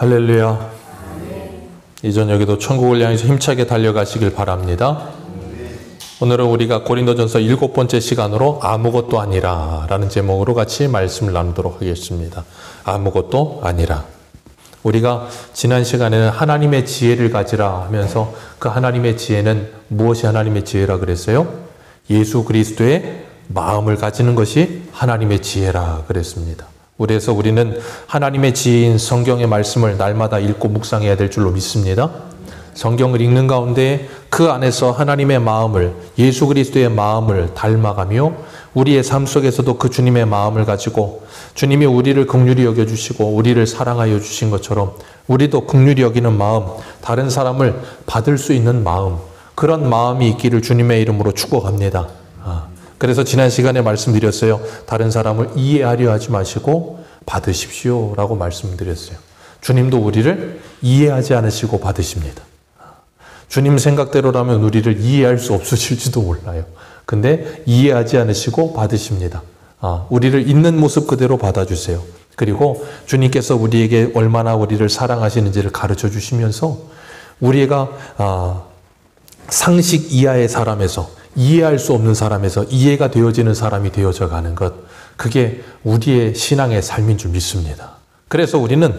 할렐루야. 이 저녁에도 천국을 향해서 힘차게 달려가시길 바랍니다. 오늘은 우리가 고린도전서 7번째 시간으로 아무것도 아니라 라는 제목으로 같이 말씀을 나누도록 하겠습니다. 아무것도 아니라. 우리가 지난 시간에는 하나님의 지혜를 가지라 하면서 그 하나님의 지혜는 무엇이 하나님의 지혜라 그랬어요? 예수 그리스도의 마음을 가지는 것이 하나님의 지혜라 그랬습니다. 그래서 우리는 하나님의 지혜인 성경의 말씀을 날마다 읽고 묵상해야 될 줄로 믿습니다. 성경을 읽는 가운데 그 안에서 하나님의 마음을, 예수 그리스도의 마음을 닮아가며 우리의 삶 속에서도 그 주님의 마음을 가지고 주님이 우리를 긍휼히 여겨주시고 우리를 사랑하여 주신 것처럼 우리도 긍휼히 여기는 마음, 다른 사람을 받을 수 있는 마음, 그런 마음이 있기를 주님의 이름으로 축복합니다. 그래서 지난 시간에 말씀드렸어요. 다른 사람을 이해하려 하지 마시고 받으십시오 라고 말씀드렸어요. 주님도 우리를 이해하지 않으시고 받으십니다. 주님 생각대로라면 우리를 이해할 수 없으실지도 몰라요. 근데 이해하지 않으시고 받으십니다. 우리를 있는 모습 그대로 받아주세요. 그리고 주님께서 우리에게 얼마나 우리를 사랑하시는지를 가르쳐 주시면서 우리가 상식 이하의 사람에서, 이해할 수 없는 사람에서 이해가 되어지는 사람이 되어져 가는 것, 그게 우리의 신앙의 삶인 줄 믿습니다. 그래서 우리는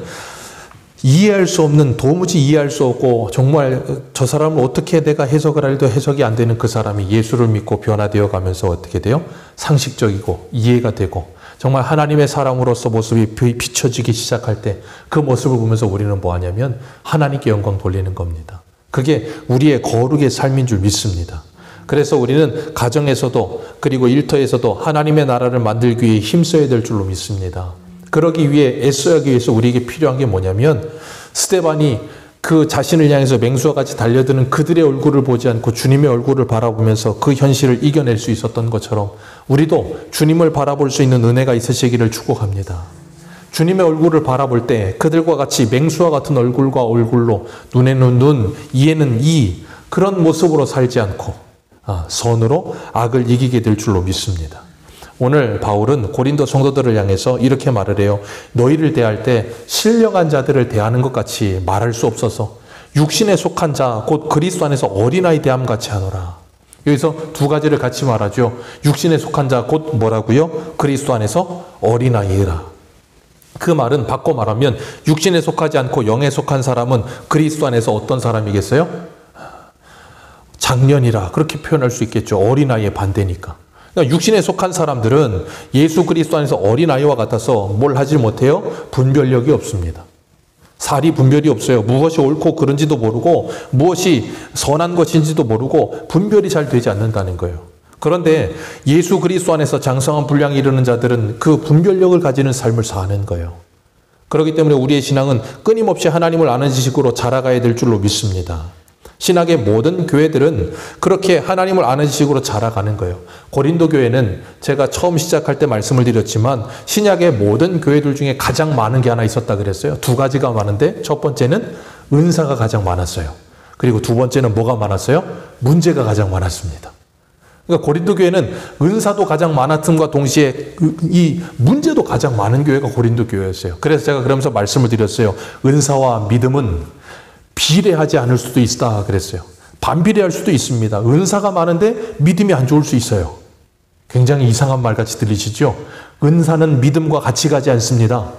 이해할 수 없는, 도무지 이해할 수 없고 정말 저 사람을 어떻게 내가 해석을 해도 해석이 안 되는 그 사람이 예수를 믿고 변화되어 가면서 어떻게 돼요? 상식적이고 이해가 되고 정말 하나님의 사람으로서 모습이 비춰지기 시작할 때 그 모습을 보면서 우리는 뭐 하냐면 하나님께 영광 돌리는 겁니다. 그게 우리의 거룩의 삶인 줄 믿습니다. 그래서 우리는 가정에서도 그리고 일터에서도 하나님의 나라를 만들기 위해 힘써야 될 줄로 믿습니다. 그러기 위해 애써하기 위해서 우리에게 필요한 게 뭐냐면 스데반이 그 자신을 향해서 맹수와 같이 달려드는 그들의 얼굴을 보지 않고 주님의 얼굴을 바라보면서 그 현실을 이겨낼 수 있었던 것처럼 우리도 주님을 바라볼 수 있는 은혜가 있으시기를 축복합니다. 주님의 얼굴을 바라볼 때 그들과 같이 맹수와 같은 얼굴과 얼굴로 눈에는 눈, 이에는 이, 그런 모습으로 살지 않고 선으로 악을 이기게 될 줄로 믿습니다. 오늘 바울은 고린도 성도들을 향해서 이렇게 말을 해요. 너희를 대할 때 신령한 자들을 대하는 것 같이 말할 수 없어서 육신에 속한 자, 곧 그리스도 안에서 어린아이 대함 같이 하노라. 여기서 두 가지를 같이 말하죠. 육신에 속한 자, 곧 뭐라고요? 그리스도 안에서 어린아이라. 그 말은 바꿔 말하면 육신에 속하지 않고 영에 속한 사람은 그리스도 안에서 어떤 사람이겠어요? 장년이라 그렇게 표현할 수 있겠죠. 어린아이의 반대니까. 그러니까 육신에 속한 사람들은 예수 그리스도 안에서 어린아이와 같아서 뭘 하지 못해요? 분별력이 없습니다. 사리 분별이 없어요. 무엇이 옳고 그른지도 모르고 무엇이 선한 것인지도 모르고 분별이 잘 되지 않는다는 거예요. 그런데 예수 그리스도 안에서 장성한 분량이 이르는 자들은 그 분별력을 가지는 삶을 사는 거예요. 그렇기 때문에 우리의 신앙은 끊임없이 하나님을 아는 지식으로 자라가야 될 줄로 믿습니다. 신학의 모든 교회들은 그렇게 하나님을 아는 지식으로 자라가는 거예요. 고린도 교회는 제가 처음 시작할 때 말씀을 드렸지만 신약의 모든 교회들 중에 가장 많은 게 하나 있었다 그랬어요. 두 가지가 많은데 첫 번째는 은사가 가장 많았어요. 그리고 두 번째는 뭐가 많았어요? 문제가 가장 많았습니다. 그러니까 고린도 교회는 은사도 가장 많았음과 동시에 이 문제도 가장 많은 교회가 고린도 교회였어요. 그래서 제가 그러면서 말씀을 드렸어요. 은사와 믿음은 비례하지 않을 수도 있다 그랬어요. 반비례할 수도 있습니다. 은사가 많은데 믿음이 안 좋을 수 있어요. 굉장히 이상한 말같이 들리시죠? 은사는 믿음과 같이 가지 않습니다.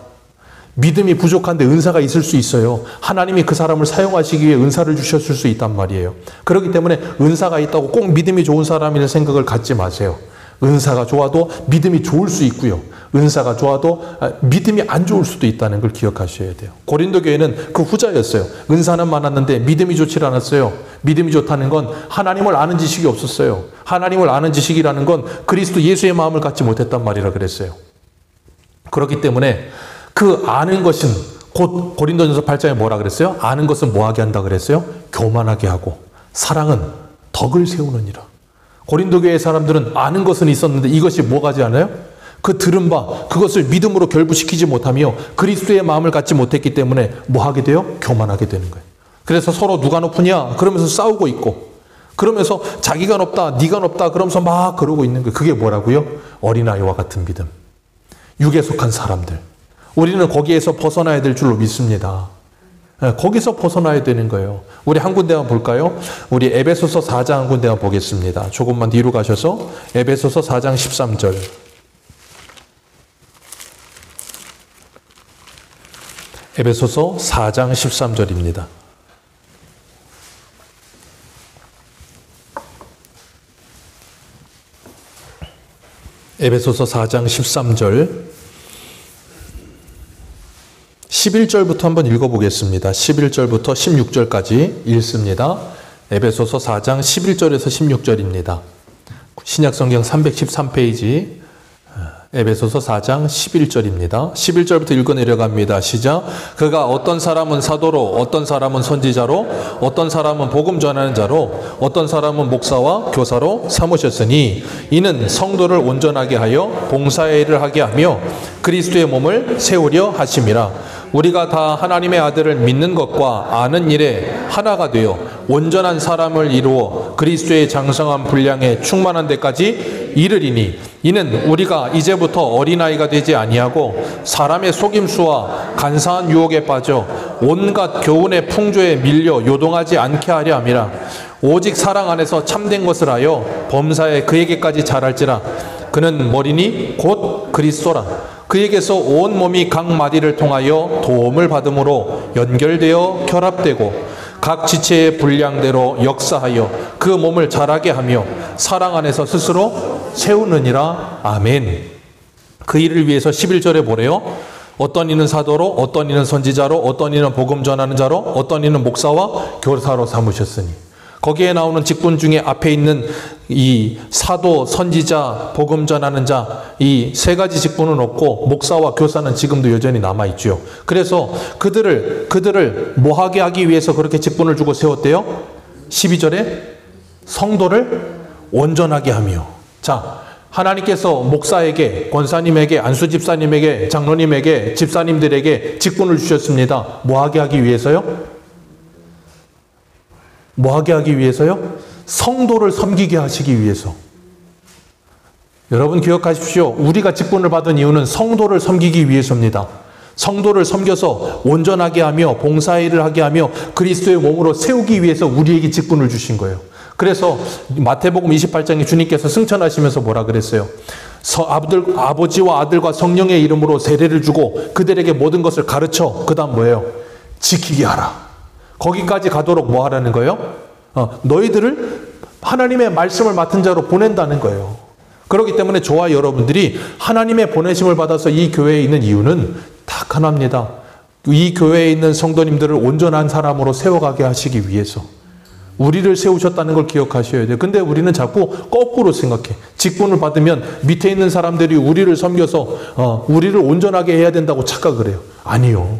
믿음이 부족한데 은사가 있을 수 있어요. 하나님이 그 사람을 사용하시기 위해 은사를 주셨을 수 있단 말이에요. 그렇기 때문에 은사가 있다고 꼭 믿음이 좋은 사람이라는 생각을 갖지 마세요. 은사가 좋아도 믿음이 좋을 수 있고요. 은사가 좋아도 믿음이 안 좋을 수도 있다는 걸 기억하셔야 돼요. 고린도 교회는 그 후자였어요. 은사는 많았는데 믿음이 좋지 않았어요. 믿음이 좋다는 건 하나님을 아는 지식이 없었어요. 하나님을 아는 지식이라는 건 그리스도 예수의 마음을 갖지 못했단 말이라 그랬어요. 그렇기 때문에 그 아는 것은 곧 고린도전서 8장에 뭐라 그랬어요? 아는 것은 뭐하게 한다 그랬어요? 교만하게 하고 사랑은 덕을 세우느니라. 고린도 교회의 사람들은 아는 것은 있었는데 이것이 뭐가지 않아요? 그 들은 바 그것을 믿음으로 결부시키지 못하며 그리스도의 마음을 갖지 못했기 때문에 뭐하게 돼요? 교만하게 되는 거예요. 그래서 서로 누가 높으냐 그러면서 싸우고 있고 그러면서 자기가 높다 네가 높다 그러면서 막 그러고 있는 거예요. 그게 뭐라고요? 어린아이와 같은 믿음. 육에 속한 사람들. 우리는 거기에서 벗어나야 될 줄로 믿습니다. 거기서 벗어나야 되는 거예요. 우리 한 군데만 볼까요? 우리 에베소서 4장 한 군데만 보겠습니다. 조금만 뒤로 가셔서 에베소서 4장 13절. 에베소서 4장 13절입니다. 에베소서 4장 13절 11절부터 한번 읽어보겠습니다. 11절부터 16절까지 읽습니다. 에베소서 4장 11절에서 16절입니다. 신약성경 313페이지 에베소서 4장 11절입니다. 11절부터 읽어 내려갑니다. 시작. 그가 어떤 사람은 사도로, 어떤 사람은 선지자로, 어떤 사람은 복음 전하는 자로, 어떤 사람은 목사와 교사로 삼으셨으니 이는 성도를 온전하게 하여 봉사의 일을 하게 하며 그리스도의 몸을 세우려 하심이라. 우리가 다 하나님의 아들을 믿는 것과 아는 일에 하나가 되어 온전한 사람을 이루어 그리스도의 장성한 분량에 충만한 데까지 이르리니 이는 우리가 이제부터 어린아이가 되지 아니하고 사람의 속임수와 간사한 유혹에 빠져 온갖 교훈의 풍조에 밀려 요동하지 않게 하려 함이라. 오직 사랑 안에서 참된 것을 하여 범사에 그에게까지 자랄지라. 그는 머리니 곧 그리스도라. 그에게서 온 몸이 각 마디를 통하여 도움을 받음으로 연결되어 결합되고 각 지체의 분량대로 역사하여 그 몸을 자라게 하며 사랑 안에서 스스로 세우느니라. 아멘. 그 일을 위해서 11절에 뭐래요? 어떤 이는 사도로, 어떤 이는 선지자로, 어떤 이는 복음 전하는 자로, 어떤 이는 목사와 교사로 삼으셨으니. 거기에 나오는 직분 중에 앞에 있는 이 사도, 선지자, 복음 전하는 자, 이 세 가지 직분은 없고 목사와 교사는 지금도 여전히 남아있죠. 그래서 그들을 뭐하게 하기 위해서 그렇게 직분을 주고 세웠대요? 12절에 성도를 온전하게 하며. 자, 하나님께서 목사에게, 권사님에게, 안수집사님에게, 장로님에게, 집사님들에게 직분을 주셨습니다. 뭐하게 하기 위해서요? 뭐하게 하기 위해서요? 성도를 섬기게 하시기 위해서. 여러분 기억하십시오. 우리가 직분을 받은 이유는 성도를 섬기기 위해서입니다. 성도를 섬겨서 온전하게 하며 봉사일을 하게 하며 그리스도의 몸으로 세우기 위해서 우리에게 직분을 주신 거예요. 그래서 마태복음 28장에 주님께서 승천하시면서 뭐라 그랬어요? 아버지와 아들과 성령의 이름으로 세례를 주고 그들에게 모든 것을 가르쳐 그 다음 뭐예요? 지키게 하라. 거기까지 가도록 뭐 하라는 거예요? 너희들을 하나님의 말씀을 맡은 자로 보낸다는 거예요. 그렇기 때문에 저와 여러분들이 하나님의 보내심을 받아서 이 교회에 있는 이유는 딱 하나입니다. 이 교회에 있는 성도님들을 온전한 사람으로 세워가게 하시기 위해서 우리를 세우셨다는 걸 기억하셔야 돼요. 근데 우리는 자꾸 거꾸로 생각해. 직분을 받으면 밑에 있는 사람들이 우리를 섬겨서 우리를 온전하게 해야 된다고 착각을 해요. 아니요.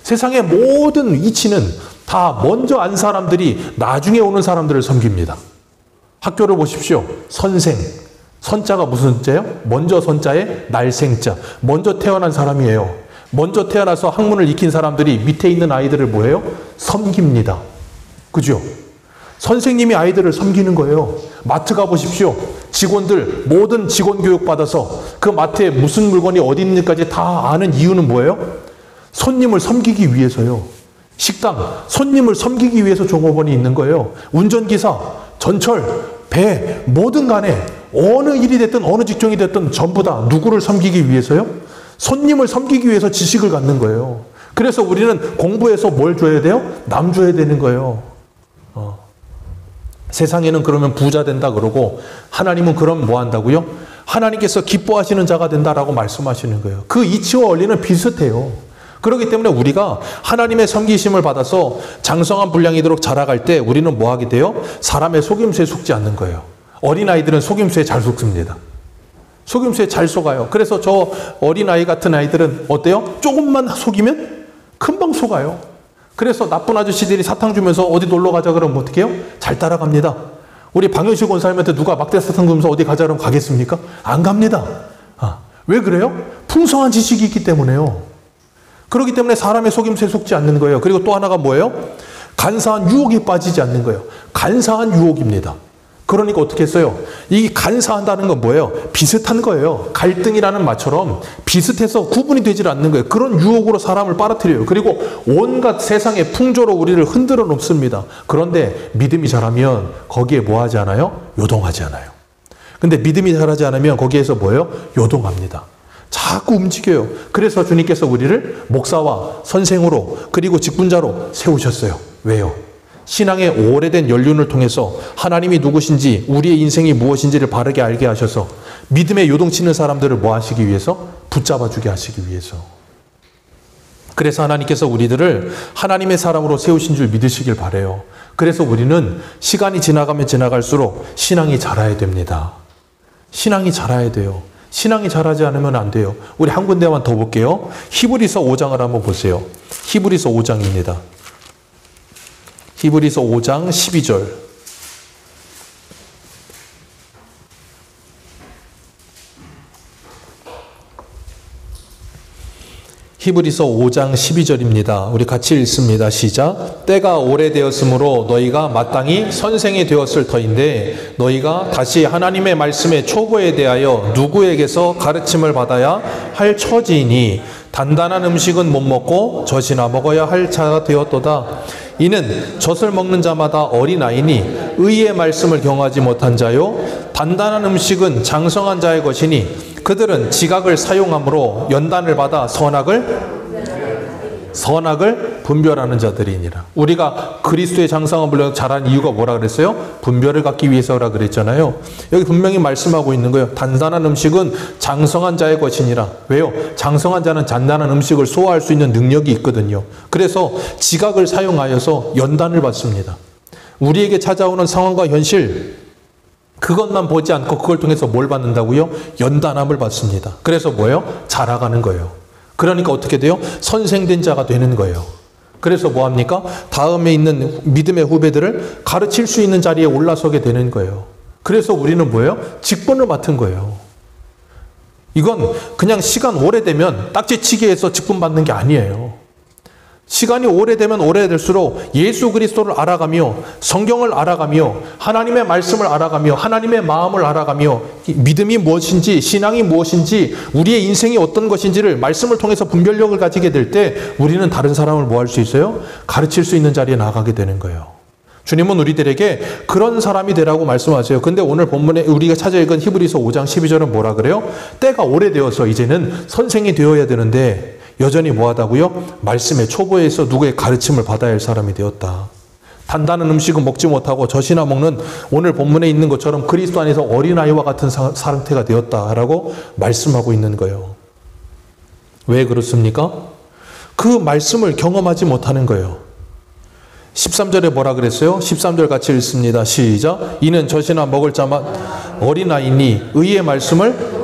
세상의 모든 이치는 다 먼저 안 사람들이 나중에 오는 사람들을 섬깁니다. 학교를 보십시오. 선생. 선자가 무슨 자예요? 먼저 선자에 날생자. 먼저 태어난 사람이에요. 먼저 태어나서 학문을 익힌 사람들이 밑에 있는 아이들을 뭐해요? 섬깁니다. 그죠? 선생님이 아이들을 섬기는 거예요. 마트 가보십시오. 직원들 모든 직원 교육 받아서 그 마트에 무슨 물건이 어디 있는지까지 다 아는 이유는 뭐예요? 손님을 섬기기 위해서요. 식당, 손님을 섬기기 위해서 종업원이 있는 거예요. 운전기사, 전철, 배, 뭐든 간에 어느 일이 됐든 어느 직종이 됐든 전부 다 누구를 섬기기 위해서요? 손님을 섬기기 위해서 지식을 갖는 거예요. 그래서 우리는 공부해서 뭘 줘야 돼요? 남 줘야 되는 거예요. 세상에는 그러면 부자 된다 그러고 하나님은 그럼 뭐 한다고요? 하나님께서 기뻐하시는 자가 된다라고 말씀하시는 거예요. 그 이치와 원리는 비슷해요. 그렇기 때문에 우리가 하나님의 섬기심을 받아서 장성한 분량이도록 자라갈 때 우리는 뭐 하게 돼요? 사람의 속임수에 속지 않는 거예요. 어린아이들은 속임수에 잘 속습니다. 속임수에 잘 속아요. 그래서 저 어린아이 같은 아이들은 어때요? 조금만 속이면 금방 속아요. 그래서 나쁜 아저씨들이 사탕 주면서 어디 놀러 가자 그러면 어떻게 해요? 잘 따라갑니다. 우리 방현식 권사님한테 누가 막대 사탕 주면서 어디 가자 그러면 가겠습니까? 안 갑니다. 왜 그래요? 풍성한 지식이 있기 때문에요. 그렇기 때문에 사람의 속임수에 속지 않는 거예요. 그리고 또 하나가 뭐예요? 간사한 유혹에 빠지지 않는 거예요. 간사한 유혹입니다. 그러니까 어떻게 했어요? 이 간사한다는 건 뭐예요? 비슷한 거예요. 갈등이라는 말처럼 비슷해서 구분이 되질 않는 거예요. 그런 유혹으로 사람을 빨아들여요. 그리고 온갖 세상의 풍조로 우리를 흔들어 놓습니다. 그런데 믿음이 자라면 거기에 뭐 하지 않아요? 요동하지 않아요. 근데 믿음이 자라지 않으면 거기에서 뭐예요? 요동합니다. 자꾸 움직여요. 그래서 주님께서 우리를 목사와 선생으로 그리고 직분자로 세우셨어요. 왜요? 신앙의 오래된 연륜을 통해서 하나님이 누구신지 우리의 인생이 무엇인지를 바르게 알게 하셔서 믿음에 요동치는 사람들을 뭐 하시기 위해서? 붙잡아 주게 하시기 위해서. 그래서 하나님께서 우리들을 하나님의 사람으로 세우신 줄 믿으시길 바라요. 그래서 우리는 시간이 지나가면 지나갈수록 신앙이 자라야 됩니다. 신앙이 자라야 돼요. 신앙이 자라지 않으면 안 돼요. 우리 한 군데만 더 볼게요. 히브리서 5장을 한번 보세요. 히브리서 5장입니다. 히브리서 5장 12절. 히브리서 5장 12절입니다. 우리 같이 읽습니다. 시작. 때가 오래되었으므로 너희가 마땅히 선생이 되었을 터인데 너희가 다시 하나님의 말씀의 초보에 대하여 누구에게서 가르침을 받아야 할 처지이니 단단한 음식은 못 먹고 젖이나 먹어야 할 자가 되었도다. 이는 젖을 먹는 자마다 어린아이니 의의 말씀을 경하지 못한 자요 단단한 음식은 장성한 자의 것이니 그들은 지각을 사용함으로 연단을 받아 선악을 분별하는 자들이니라. 우리가 그리스도의 장성함을 잘하는 이유가 뭐라 그랬어요? 분별을 갖기 위해서라 그랬잖아요. 여기 분명히 말씀하고 있는 거예요. 단단한 음식은 장성한 자의 것이니라. 왜요? 장성한 자는 단단한 음식을 소화할 수 있는 능력이 있거든요. 그래서 지각을 사용하여서 연단을 받습니다. 우리에게 찾아오는 상황과 현실, 그것만 보지 않고 그걸 통해서 뭘 받는다고요? 연단함을 받습니다. 그래서 뭐예요? 자라가는 거예요. 그러니까 어떻게 돼요? 선생된 자가 되는 거예요. 그래서 뭐합니까? 다음에 있는 믿음의 후배들을 가르칠 수 있는 자리에 올라서게 되는 거예요. 그래서 우리는 뭐예요? 직분을 맡은 거예요. 이건 그냥 시간 오래되면 딱지치기 해서 직분 받는 게 아니에요. 시간이 오래되면 오래될수록 예수 그리스도를 알아가며 성경을 알아가며 하나님의 말씀을 알아가며 하나님의 마음을 알아가며 믿음이 무엇인지 신앙이 무엇인지 우리의 인생이 어떤 것인지를 말씀을 통해서 분별력을 가지게 될 때 우리는 다른 사람을 뭐 할 수 있어요? 가르칠 수 있는 자리에 나가게 되는 거예요. 주님은 우리들에게 그런 사람이 되라고 말씀하세요. 근데 오늘 본문에 우리가 찾아 읽은 히브리서 5장 12절은 뭐라 그래요? 때가 오래되어서 이제는 선생이 되어야 되는데 여전히 뭐하다고요? 말씀의 초보에서 누구의 가르침을 받아야 할 사람이 되었다. 단단한 음식은 먹지 못하고 젖이나 먹는 오늘 본문에 있는 것처럼 그리스도 안에서 어린아이와 같은 상태가 되었다라고 말씀하고 있는 거예요. 왜 그렇습니까? 그 말씀을 경험하지 못하는 거예요. 13절에 뭐라 그랬어요? 13절 같이 읽습니다. 시작. 이는 젖이나 먹을 자만 어린아이니 의의 말씀을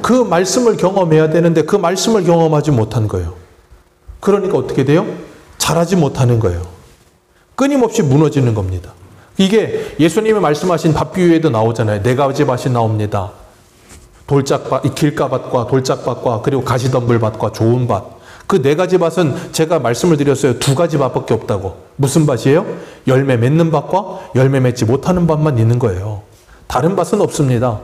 그 말씀을 경험해야 되는데 그 말씀을 경험하지 못한 거예요. 그러니까 어떻게 돼요? 자라지 못하는 거예요. 끊임없이 무너지는 겁니다. 이게 예수님이 말씀하신 밥 비유에도 나오잖아요. 네 가지 밭이 나옵니다. 길가밭과 돌짝밭과 그리고 가시덤불밭과 좋은 밭. 그 네 가지 밭은 제가 말씀을 드렸어요. 두 가지 밭밖에 없다고. 무슨 밭이에요? 열매 맺는 밭과 열매 맺지 못하는 밭만 있는 거예요. 다른 밭은 없습니다.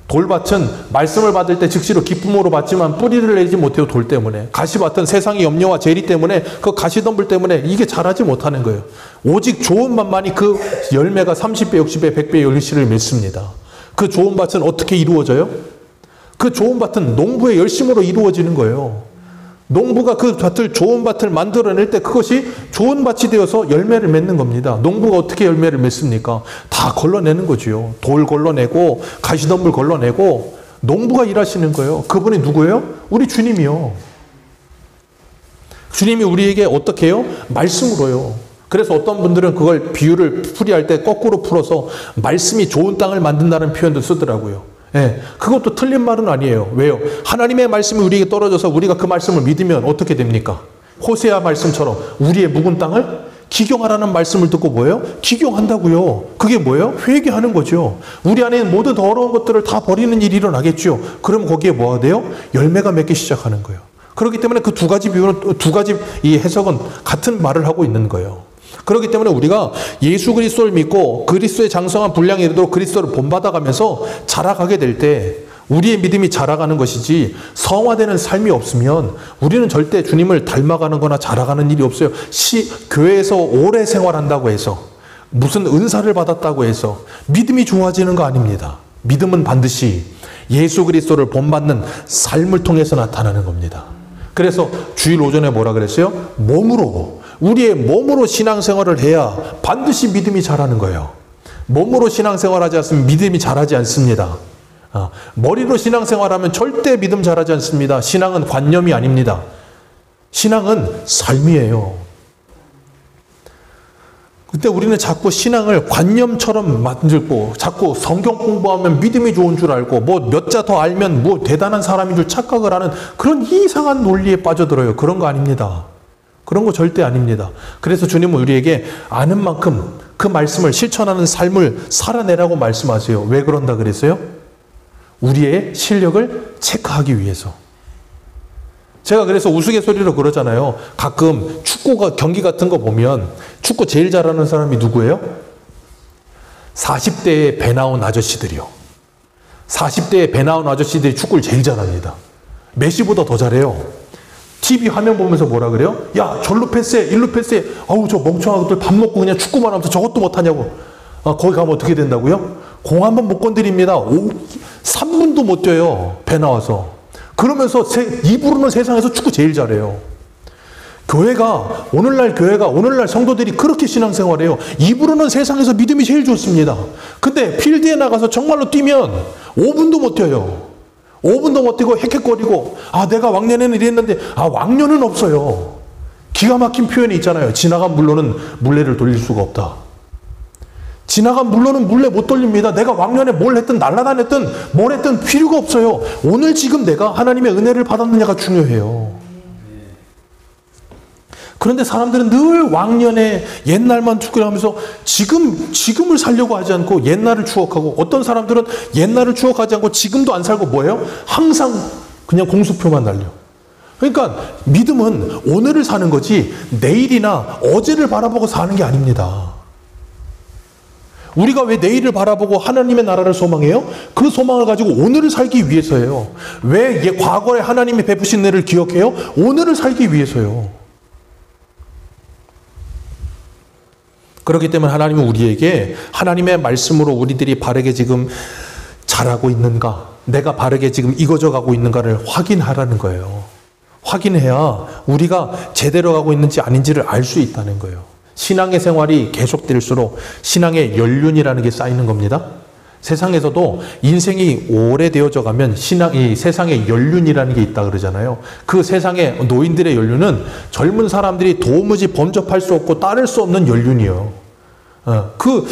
돌밭은 말씀을 받을 때 즉시로 기쁨으로 받지만 뿌리를 내지 못해요. 돌 때문에. 가시밭은 세상의 염려와 재리 때문에 그 가시덤불 때문에 이게 자라지 못하는 거예요. 오직 좋은 밭만이 그 열매가 30배, 60배, 100배 열매를 맺습니다. 그 좋은 밭은 어떻게 이루어져요? 그 좋은 밭은 농부의 열심으로 이루어지는 거예요. 농부가 그 밭을 좋은 밭을 만들어낼 때 그것이 좋은 밭이 되어서 열매를 맺는 겁니다. 농부가 어떻게 열매를 맺습니까? 다 걸러내는 거지요. 돌 걸러내고 가시덤불 걸러내고 농부가 일하시는 거예요. 그분이 누구예요? 우리 주님이요. 주님이 우리에게 어떻게 해요? 말씀으로요. 그래서 어떤 분들은 그걸 비유를 풀이할 때 거꾸로 풀어서 말씀이 좋은 땅을 만든다는 표현도 쓰더라고요. 예, 그것도 틀린 말은 아니에요. 왜요? 하나님의 말씀이 우리에게 떨어져서 우리가 그 말씀을 믿으면 어떻게 됩니까? 호세아 말씀처럼 우리의 묵은 땅을 기경하라는 말씀을 듣고 뭐예요? 기경한다고요. 그게 뭐예요? 회개하는 거죠. 우리 안에 있는 모든 더러운 것들을 다 버리는 일이 일어나겠죠. 그럼 거기에 뭐가 돼요? 열매가 맺기 시작하는 거예요. 그렇기 때문에 그 두 가지 비유는 두 가지 이 해석은 같은 말을 하고 있는 거예요. 그렇기 때문에 우리가 예수 그리스도를 믿고 그리스도의 장성한 분량에 이르도록 그리스도를 본받아가면서 자라가게 될 때 우리의 믿음이 자라가는 것이지, 성화되는 삶이 없으면 우리는 절대 주님을 닮아가는 거나 자라가는 일이 없어요. 교회에서 오래 생활한다고 해서, 무슨 은사를 받았다고 해서 믿음이 좋아지는 거 아닙니다. 믿음은 반드시 예수 그리스도를 본받는 삶을 통해서 나타나는 겁니다. 그래서 주일 오전에 뭐라 그랬어요? 우리의 몸으로 신앙생활을 해야 반드시 믿음이 자라는 거예요. 몸으로 신앙생활하지 않으면 믿음이 자라지 않습니다. 머리로 신앙생활하면 절대 믿음 자라지 않습니다. 신앙은 관념이 아닙니다. 신앙은 삶이에요. 근데 우리는 자꾸 신앙을 관념처럼 만들고, 자꾸 성경 공부하면 믿음이 좋은 줄 알고, 뭐 몇 자 더 알면 뭐 대단한 사람인 줄 착각을 하는 그런 이상한 논리에 빠져들어요. 그런 거 아닙니다. 그런 거 절대 아닙니다. 그래서 주님은 우리에게 아는 만큼 그 말씀을 실천하는 삶을 살아내라고 말씀하세요. 왜 그런다 그랬어요? 우리의 실력을 체크하기 위해서. 제가 그래서 우스갯소리로 그러잖아요. 가끔 축구 경기 같은 거 보면 축구 제일 잘하는 사람이 누구예요? 40대에 배 나온 아저씨들이요. 40대에 배 나온 아저씨들이 축구를 제일 잘합니다. 메시보다 더 잘해요. TV 화면 보면서 뭐라 그래요? 야, 절로 패스해, 일로 패스해. 아우, 저 멍청한 것들 밥 먹고 그냥 축구만 하면서 저것도 못하냐고. 거기 가면 어떻게 된다고요? 공 한 번 못 건드립니다. 3분도 못 뛰어요. 배 나와서. 그러면서 입으로는 세상에서 축구 제일 잘해요. 오늘날 성도들이 그렇게 신앙생활해요. 입으로는 세상에서 믿음이 제일 좋습니다. 근데 필드에 나가서 정말로 뛰면 5분도 못 뛰어요. 5분도 못 뛰고 헥헥거리고, 내가 왕년에는 이랬는데, 왕년은 없어요. 기가 막힌 표현이 있잖아요. 지나간 물로는 물레를 돌릴 수가 없다. 지나간 물로는 물레 못 돌립니다. 내가 왕년에 뭘 했든 날아다녔든 뭘 했든 필요가 없어요. 오늘 지금 내가 하나님의 은혜를 받았느냐가 중요해요. 그런데 사람들은 늘 왕년에 옛날만 추구를 하면서 지금을 살려고 하지 않고 옛날을 추억하고, 어떤 사람들은 옛날을 추억하지 않고 지금도 안 살고 뭐예요? 항상 그냥 공수표만 날려. 그러니까 믿음은 오늘을 사는 거지 내일이나 어제를 바라보고 사는 게 아닙니다. 우리가 왜 내일을 바라보고 하나님의 나라를 소망해요? 그 소망을 가지고 오늘을 살기 위해서예요. 왜 과거에 하나님이 베푸신 은혜를 기억해요? 오늘을 살기 위해서요. 그렇기 때문에 하나님은 우리에게 하나님의 말씀으로 우리들이 바르게 지금 잘하고 있는가, 내가 바르게 지금 이거져 가고 있는가를 확인하라는 거예요. 확인해야 우리가 제대로 가고 있는지 아닌지를 알 수 있다는 거예요. 신앙의 생활이 계속될수록 신앙의 연륜이라는 게 쌓이는 겁니다. 세상에서도 인생이 오래되어져 가면 이 세상의 연륜이라는 게 있다 그러잖아요. 그 세상의 노인들의 연륜은 젊은 사람들이 도무지 범접할 수 없고 따를 수 없는 연륜이에요. 그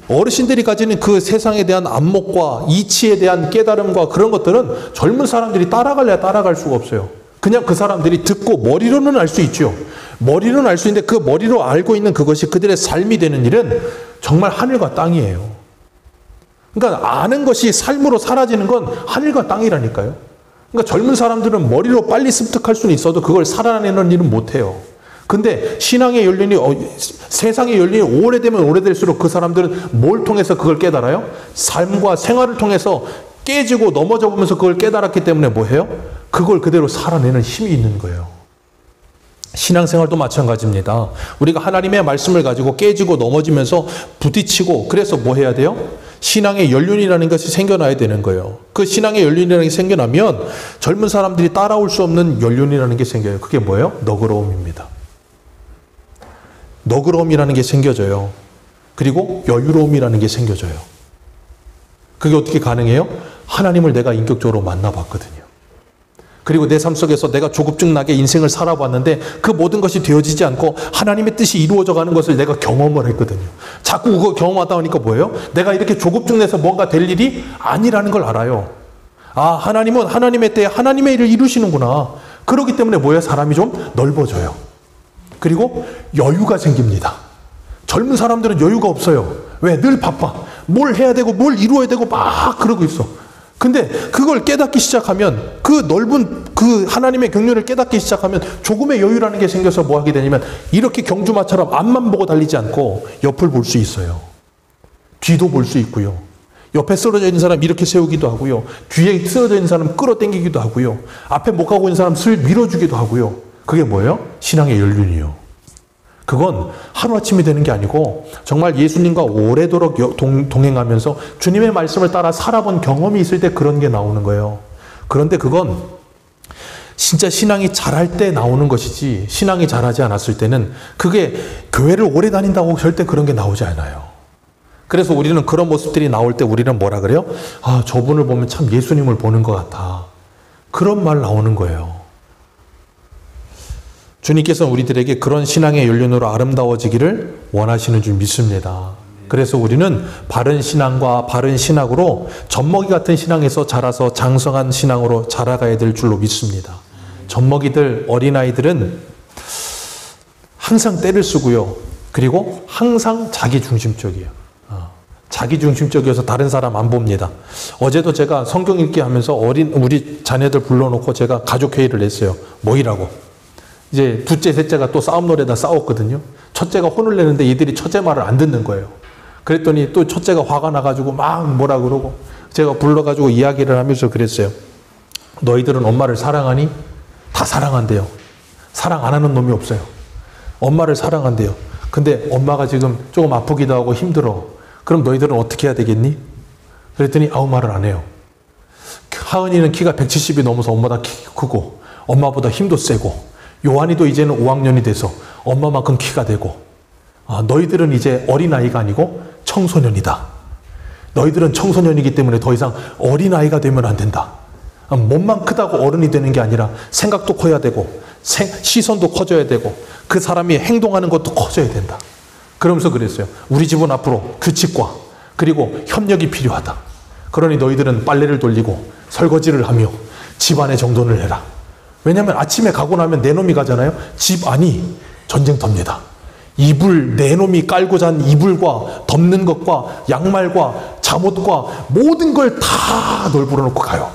어르신들이 가지는 그 세상에 대한 안목과 이치에 대한 깨달음과 그런 것들은 젊은 사람들이 따라갈래야 따라갈 수가 없어요. 그냥 그 사람들이 듣고 머리로는 알 수 있죠. 머리로는 알 수 있는데 그 머리로 알고 있는 그것이 그들의 삶이 되는 일은 정말 하늘과 땅이에요. 그러니까 아는 것이 삶으로 사라지는 건 하늘과 땅이라니까요. 그러니까 젊은 사람들은 머리로 빨리 습득할 수는 있어도 그걸 살아내는 일은 못해요. 근데 신앙의 연륜이, 세상의 연륜이 오래되면 오래될수록 그 사람들은 뭘 통해서 그걸 깨달아요? 삶과 생활을 통해서 깨지고 넘어져 보면서 그걸 깨달았기 때문에 뭐 해요? 그걸 그대로 살아내는 힘이 있는 거예요. 신앙생활도 마찬가지입니다. 우리가 하나님의 말씀을 가지고 깨지고 넘어지면서 부딪히고, 그래서 뭐 해야 돼요? 신앙의 연륜이라는 것이 생겨나야 되는 거예요. 그 신앙의 연륜이라는 게 생겨나면 젊은 사람들이 따라올 수 없는 연륜이라는 게 생겨요. 그게 뭐예요? 너그러움입니다. 너그러움이라는 게 생겨져요. 그리고 여유로움이라는 게 생겨져요. 그게 어떻게 가능해요? 하나님을 내가 인격적으로 만나봤거든요. 그리고 내 삶 속에서 내가 조급증나게 인생을 살아봤는데 그 모든 것이 되어지지 않고 하나님의 뜻이 이루어져 가는 것을 내가 경험을 했거든요. 자꾸 그거 경험하다 보니까 뭐예요? 내가 이렇게 조급증내서 뭔가 될 일이 아니라는 걸 알아요. 하나님은 하나님의 때에 하나님의 일을 이루시는구나. 그렇기 때문에 뭐예요? 사람이 좀 넓어져요. 그리고 여유가 생깁니다. 젊은 사람들은 여유가 없어요. 왜? 늘 바빠. 뭘 해야 되고 뭘 이루어야 되고 막 그러고 있어. 근데 그걸 깨닫기 시작하면 그 넓은 그 하나님의 경륜을 깨닫기 시작하면 조금의 여유라는 게 생겨서 뭐 하게 되냐면 이렇게 경주마처럼 앞만 보고 달리지 않고 옆을 볼 수 있어요. 뒤도 볼 수 있고요. 옆에 쓰러져 있는 사람 이렇게 세우기도 하고요. 뒤에 쓰러져 있는 사람 끌어당기기도 하고요. 앞에 못 가고 있는 사람 슬 밀어주기도 하고요. 그게 뭐예요? 신앙의 연륜이요. 그건 하루아침이 되는 게 아니고 정말 예수님과 오래도록 동행하면서 주님의 말씀을 따라 살아본 경험이 있을 때 그런 게 나오는 거예요. 그런데 그건 진짜 신앙이 자랄 때 나오는 것이지 신앙이 자라지 않았을 때는 그게 교회를 오래 다닌다고 절대 그런 게 나오지 않아요. 그래서 우리는 그런 모습들이 나올 때 우리는 뭐라 그래요? 아, 저분을 보면 참 예수님을 보는 것 같아. 그런 말 나오는 거예요. 주님께서는 우리들에게 그런 신앙의 연륜으로 아름다워지기를 원하시는 줄 믿습니다. 그래서 우리는 바른 신앙과 바른 신학으로 젖먹이 같은 신앙에서 자라서 장성한 신앙으로 자라가야 될 줄로 믿습니다. 젖먹이들, 어린아이들은 항상 때를 쓰고요. 그리고 항상 자기중심적이에요. 자기중심적이어서 다른 사람 안 봅니다. 어제도 제가 성경 읽기 하면서 우리 자녀들 불러놓고 제가 가족회의를 했어요. 모이라고. 이제 둘째, 셋째가 또 싸움 노래다 싸웠거든요. 첫째가 혼을 내는데 이들이 첫째 말을 안 듣는 거예요. 그랬더니 또 첫째가 화가 나가지고 막 뭐라 그러고 제가 불러가지고 이야기를 하면서 그랬어요. 너희들은 엄마를 사랑하니? 다 사랑한대요. 사랑 안 하는 놈이 없어요. 엄마를 사랑한대요. 근데 엄마가 지금 조금 아프기도 하고 힘들어. 그럼 너희들은 어떻게 해야 되겠니? 그랬더니 아무 말을 안 해요. 하은이는 키가 170이 넘어서 엄마보다 키 크고 엄마보다 힘도 세고 요한이도 이제는 5학년이 돼서 엄마만큼 키가 되고 너희들은 이제 어린아이가 아니고 청소년이다. 너희들은 청소년이기 때문에 더 이상 어린아이가 되면 안 된다. 몸만 크다고 어른이 되는 게 아니라 생각도 커야 되고 시선도 커져야 되고 그 사람이 행동하는 것도 커져야 된다. 그러면서 그랬어요. 우리 집은 앞으로 규칙과 그리고 협력이 필요하다. 그러니 너희들은 빨래를 돌리고 설거지를 하며 집안의 정돈을 해라. 왜냐하면 아침에 가고 나면 내 놈이 가잖아요. 집 안이 전쟁터입니다. 이불, 내 놈이 깔고 잔 이불과 덮는 것과 양말과 잠옷과 모든 걸 다 널브러 놓고 가요.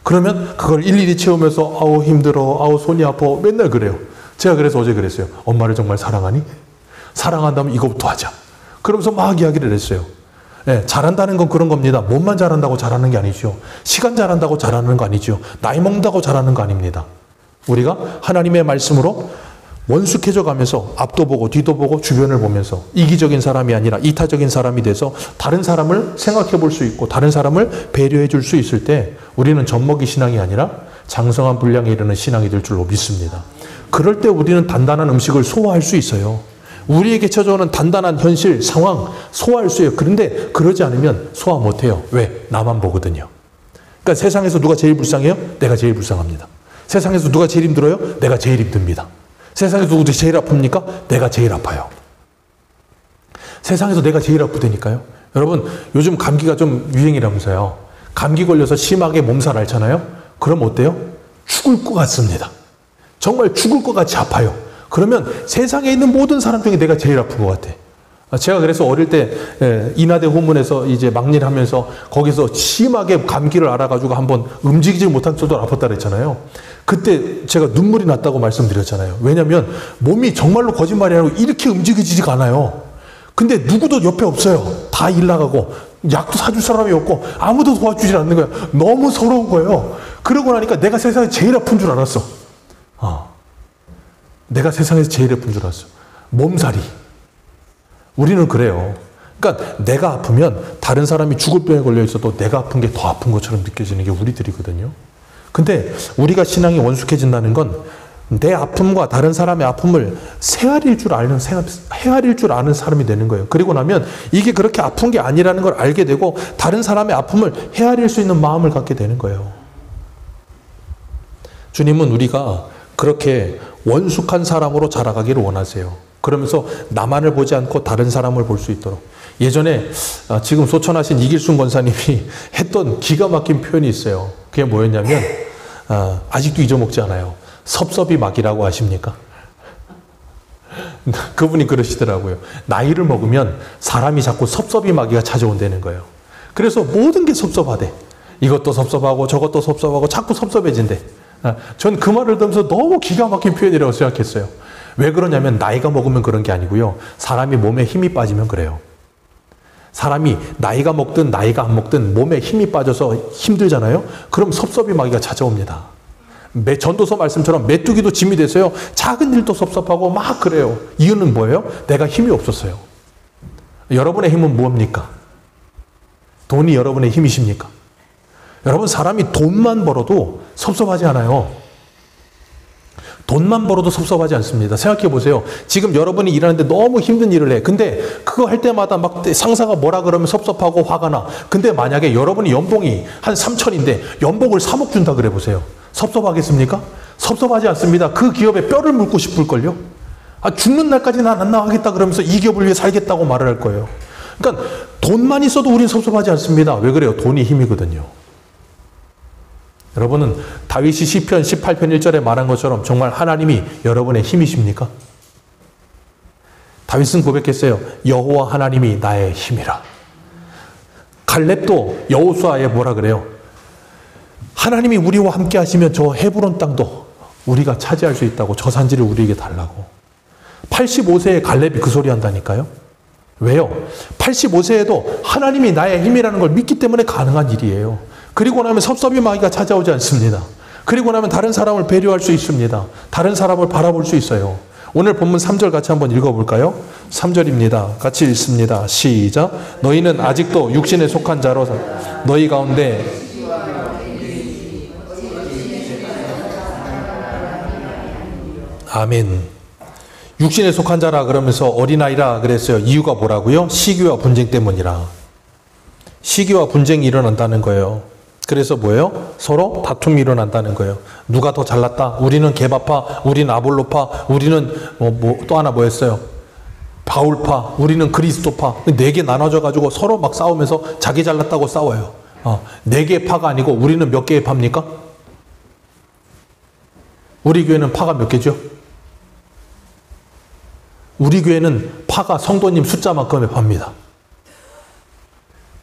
그러면 그걸 일일이 채우면서 아우 힘들어, 아우 손이 아파 맨날 그래요. 제가 그래서 어제 그랬어요. 엄마를 정말 사랑하니? 사랑한다면 이거부터 하자. 그러면서 막 이야기를 했어요. 네, 잘한다는 건 그런 겁니다. 몸만 잘한다고 잘하는 게 아니죠. 시간 잘한다고 잘하는 거 아니죠. 나이 먹는다고 잘하는 거 아닙니다. 우리가 하나님의 말씀으로 원숙해져 가면서 앞도 보고 뒤도 보고 주변을 보면서 이기적인 사람이 아니라 이타적인 사람이 돼서 다른 사람을 생각해 볼 수 있고 다른 사람을 배려해 줄 수 있을 때 우리는 젖먹이 신앙이 아니라 장성한 분량에 이르는 신앙이 될 줄로 믿습니다. 그럴 때 우리는 단단한 음식을 소화할 수 있어요. 우리에게 쳐져오는 단단한 현실, 상황 소화할 수 있어요. 그런데 그러지 않으면 소화 못해요. 왜? 나만 보거든요. 그러니까 세상에서 누가 제일 불쌍해요? 내가 제일 불쌍합니다. 세상에서 누가 제일 힘들어요? 내가 제일 힘듭니다. 세상에서 누가 제일 아픕니까? 내가 제일 아파요. 세상에서 내가 제일 아프다니까요. 여러분 요즘 감기가 좀 유행이라면서요. 감기 걸려서 심하게 몸살 앓잖아요. 그럼 어때요? 죽을 것 같습니다. 정말 죽을 것 같이 아파요. 그러면 세상에 있는 모든 사람 중에 내가 제일 아픈 것 같아. 제가 그래서 어릴 때 인하대 후문에서 이제 막일 하면서 거기서 심하게 감기를 앓아가지고 한번 움직이지 못할 정도로 아팠다 그랬잖아요. 그때 제가 눈물이 났다고 말씀드렸잖아요. 왜냐하면 몸이 정말로 거짓말이 아니고 이렇게 움직이지가 않아요. 근데 누구도 옆에 없어요. 다 일 나가고 약도 사줄 사람이 없고 아무도 도와주질 않는 거예요. 너무 서러운 거예요. 그러고 나니까 내가 세상에 제일 아픈 줄 알았어. 내가 세상에서 제일 아픈 줄 알았어. 몸살이. 우리는 그래요. 그러니까 내가 아프면 다른 사람이 죽을 병에 걸려 있어도 내가 아픈 게 더 아픈 것처럼 느껴지는 게 우리들이거든요. 근데 우리가 신앙이 원숙해진다는 건 내 아픔과 다른 사람의 아픔을 헤아릴 줄 아는 사람이 되는 거예요. 그리고 나면 이게 그렇게 아픈 게 아니라는 걸 알게 되고 다른 사람의 아픔을 헤아릴 수 있는 마음을 갖게 되는 거예요. 주님은 우리가 그렇게 원숙한 사람으로 자라가기를 원하세요. 그러면서 나만을 보지 않고 다른 사람을 볼 수 있도록. 예전에 지금 소천하신 이길순 권사님이 했던 기가 막힌 표현이 있어요. 그게 뭐였냐면 아직도 잊어먹지 않아요. 섭섭이 막이라고 아십니까? 그분이 그러시더라고요. 나이를 먹으면 사람이 자꾸 섭섭이 마귀가 찾아온다는 거예요. 그래서 모든 게 섭섭하대. 이것도 섭섭하고 저것도 섭섭하고 자꾸 섭섭해진대. 전 그 말을 들으면서 너무 기가 막힌 표현이라고 생각했어요. 왜 그러냐면 나이가 먹으면 그런 게 아니고요. 사람이 몸에 힘이 빠지면 그래요. 사람이 나이가 먹든 나이가 안 먹든 몸에 힘이 빠져서 힘들잖아요. 그럼 섭섭이 마귀가 찾아옵니다. 전도서 말씀처럼 메뚜기도 짐이 됐어요. 작은 일도 섭섭하고 막 그래요. 이유는 뭐예요? 내가 힘이 없었어요. 여러분의 힘은 뭡니까? 돈이 여러분의 힘이십니까? 여러분, 사람이 돈만 벌어도 섭섭하지 않아요. 돈만 벌어도 섭섭하지 않습니다. 생각해 보세요. 지금 여러분이 일하는데 너무 힘든 일을 해. 근데 그거 할 때마다 막 상사가 뭐라 그러면 섭섭하고 화가 나. 근데 만약에 여러분이 연봉이 한 3천인데 연봉을 3억 준다 그래 보세요. 섭섭하겠습니까? 섭섭하지 않습니다. 그 기업에 뼈를 묻고 싶을걸요? 죽는 날까지 난 안 나가겠다 그러면서 이 기업을 위해 살겠다고 말을 할 거예요. 그러니까 돈만 있어도 우린 섭섭하지 않습니다. 왜 그래요? 돈이 힘이거든요. 여러분은 다윗이 시편 18편 1절에 말한 것처럼 정말 하나님이 여러분의 힘이십니까? 다윗은 고백했어요. 여호와 하나님이 나의 힘이라. 갈렙도 여호수아에 뭐라 그래요? 하나님이 우리와 함께 하시면 저 헤브론 땅도 우리가 차지할 수 있다고, 저 산지를 우리에게 달라고. 85세에 갈렙이 그 소리 한다니까요. 왜요? 85세에도 하나님이 나의 힘이라는 걸 믿기 때문에 가능한 일이에요. 그리고 나면 섭섭이 마귀가 찾아오지 않습니다. 그리고 나면 다른 사람을 배려할 수 있습니다. 다른 사람을 바라볼 수 있어요. 오늘 본문 3절 같이 한번 읽어볼까요? 3절입니다. 같이 읽습니다. 시작. 너희는 아직도 육신에 속한 자로 너희 가운데 아멘. 육신에 속한 자라 그러면서 어린아이라 그랬어요. 이유가 뭐라고요? 시기와 분쟁 때문이라. 시기와 분쟁이 일어난다는 거예요. 그래서 뭐예요? 서로 다툼이 일어난다는 거예요. 누가 더 잘났다? 우리는 게바파, 우리는 아볼로파, 우리는 또 하나 뭐였어요? 바울파, 우리는 그리스도파. 4개 나눠져가지고 서로 막 싸우면서 자기 잘났다고 싸워요. 4개의 파가 아니고 우리는 몇 개의 파입니까? 우리 교회는 파가 몇 개죠? 우리 교회는 파가 성도님 숫자만큼의 파입니다.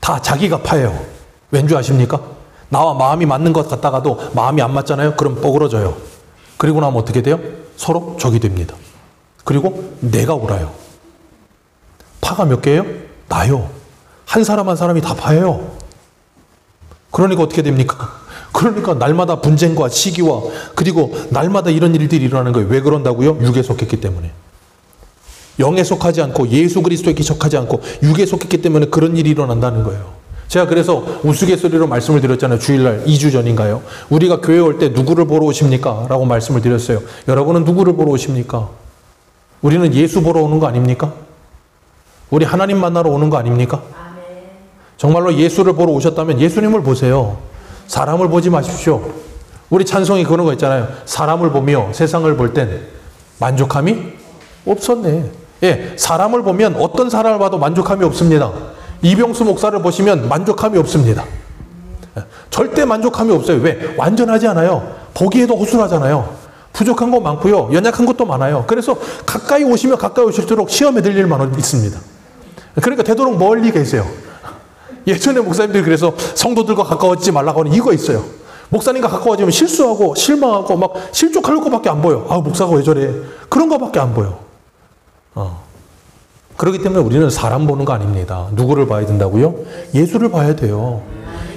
다 자기가 파예요. 왠지 아십니까? 나와 마음이 맞는 것 같다가도 마음이 안 맞잖아요? 그럼 뻐그러져요. 그리고 나면 어떻게 돼요? 서로 적이 됩니다. 그리고 내가 옳아요. 파가 몇 개예요? 나요. 한 사람 한 사람이 다 파예요. 그러니까 어떻게 됩니까? 그러니까 날마다 분쟁과 시기와 그리고 날마다 이런 일들이 일어나는 거예요. 왜 그런다고요? 육에 속했기 때문에. 영에 속하지 않고 예수 그리스도에게 속하지 않고 육에 속했기 때문에 그런 일이 일어난다는 거예요. 제가 그래서 우스갯소리로 말씀을 드렸잖아요. 주일날 2주 전인가요? 우리가 교회 올 때 누구를 보러 오십니까? 라고 말씀을 드렸어요. 여러분은 누구를 보러 오십니까? 우리는 예수 보러 오는 거 아닙니까? 우리 하나님 만나러 오는 거 아닙니까? 정말로 예수를 보러 오셨다면 예수님을 보세요. 사람을 보지 마십시오. 우리 찬송이 그런 거 있잖아요. 사람을 보며 세상을 볼 땐 만족함이 없었네. 예, 사람을 보면 어떤 사람을 봐도 만족함이 없습니다. 이병수 목사를 보시면 만족함이 없습니다. 절대 만족함이 없어요. 왜? 완전하지 않아요. 보기에도 허술하잖아요. 부족한 거 많고요. 연약한 것도 많아요. 그래서 가까이 오시면 가까이 오실수록 시험에 들 일만 있습니다. 그러니까 되도록 멀리 계세요. 예전에 목사님들이 그래서 성도들과 가까워지지 말라고 하는 이유가 있어요. 목사님과 가까워지면 실수하고 실망하고 막 실족할 것밖에 안 보여. 목사가 왜 저래? 그런 것밖에 안 보여. 그렇기 때문에 우리는 사람 보는 거 아닙니다. 누구를 봐야 된다고요? 예수를 봐야 돼요.